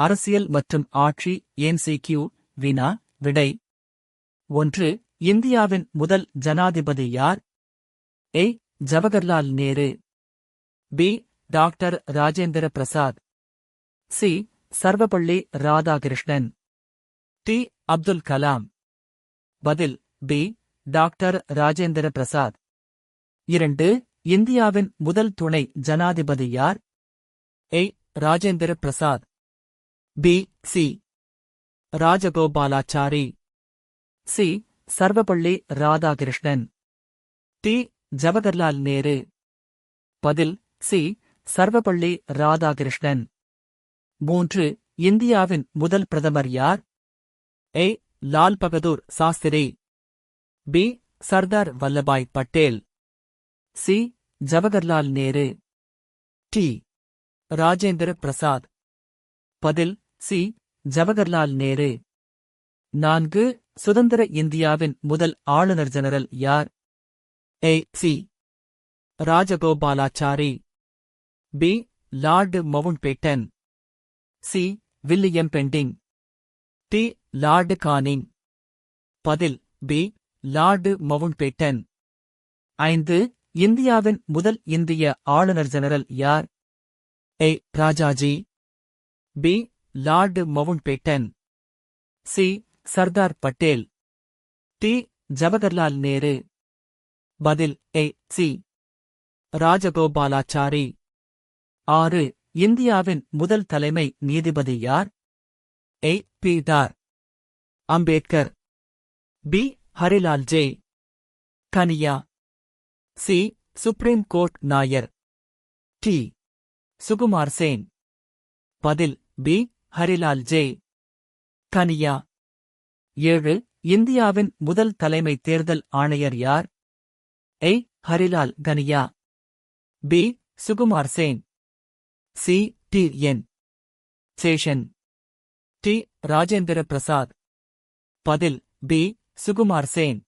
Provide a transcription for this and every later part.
அரசியல் மற்றும் ஆட்சி MCQ வினா விடை 1. இந்தியாவின் முதல் ஜனாதிபதி யார்? A. Jawaharlal Nehru. B. Doctor Rajendra Prasad. C. Sarvepalli Radhakrishnan. T. Abdul Kalam. பதில் B. டாக்டர் ராஜேந்திர பிரசாத். 2. இந்தியாவின் முதல் துணை ஜனாதிபதி யார்? A. Rajendra Prasad. B. C. Rajagopalachari. C. Sarvepalli Radhakrishnan. T. Jawaharlal Nehru. பதில் C. சர்வபள்ளி ராதாகிருஷ்ணன். 3. இந்தியாவின் முதல் பிரதமர் யார்? A. Lal Bahadur Shastri. B. Sardar Vallabhbhai Patel. C. Jawaharlal Nehru. T. Rajendra Prasad. பதில் C. ஜவஹர்லால் நேரு. 4. சுதந்திர இந்தியாவின் முதல் ஆளுநர் ஜெனரல் யார்? A. C. Rajagopalachari. B. Lord Mountbatten. C. William Bentinck. T. Lord Canning. பதில் B. Lord Mountbatten. 5. இந்தியாவின் முதல் இந்திய ஆளுநர் ஜெனரல் யார்? A. Rajaji. B. Lord Mountbatten. C. Sardar Patel. T. Jawaharlal Nehru. பதில் A. C. ராஜகோபாலாச்சாரி. 6. இந்தியாவின் முதல் தலைமை நீதிபதி யார்? A. P. தார். Ambedkar. B. Harilal J. Kania. C. Supreme court Nair. T. Sukumar Sen. பதில் B. ஹரிலால் ஜே. கனியா. 7. இந்தியாவின் முதல் தலைமை தேர்தல் ஆணையர் யார்? A. Harilal கனியா. B. Sukumar Shane. C. T. N. Seshan. T. Rajendra Prasad. பதில் B. சுகுமார் சேன்.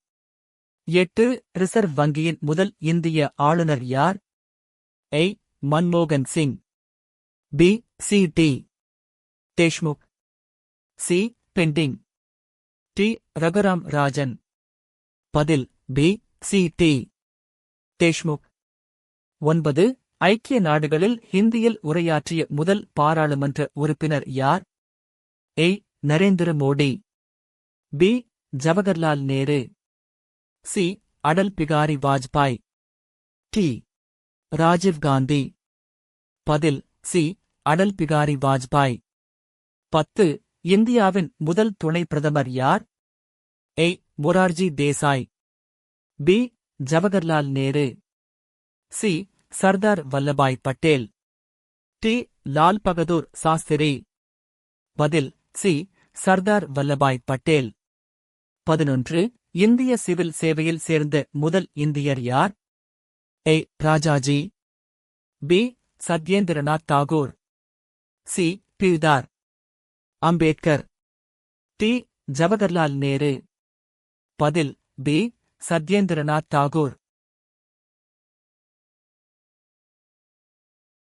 8. ரிசர்வ் வங்கியின் முதல் இந்திய ஆளுநர் யார்? A. மன்மோகன் Singh. B. C. T. Deshmukh. C. பெண்டிங். T. ரகுராம் ராஜன். பதில் B. C. T. தேஷ்முக். 9. ஐக்கிய நாடுகளில் ஹிந்தியில் உரையாற்றிய முதல் பாராளுமன்ற உறுப்பினர் யார்? A. Narendra Modi. B. Jawaharlal Nehru. C. Atal Bihari Vajpayee. T. Rajiv Gandhi. பதில் C. அடல் பிகாரி வாஜ்பாய். 10. இந்தியாவின் முதல் துணை பிரதமர் யார்? A. Morarji Desai. B. Jawaharlal Nehru. C. Sardar Vallabhbhai Patel. T. Lal Bahadur Shastri. பதில் C. சர்தார் வல்லபாய் பட்டேல். 11. இந்திய சிவில் சேவையில் சேர்ந்த முதல் இந்தியர் யார்? A. Rajaji. B. Satyendranath Tagore. C. P. தார். அம்பேத்கர். T. ஜவஹர்லால் நேரு. பதில் B. சத்யேந்திரநாத் தாகூர்.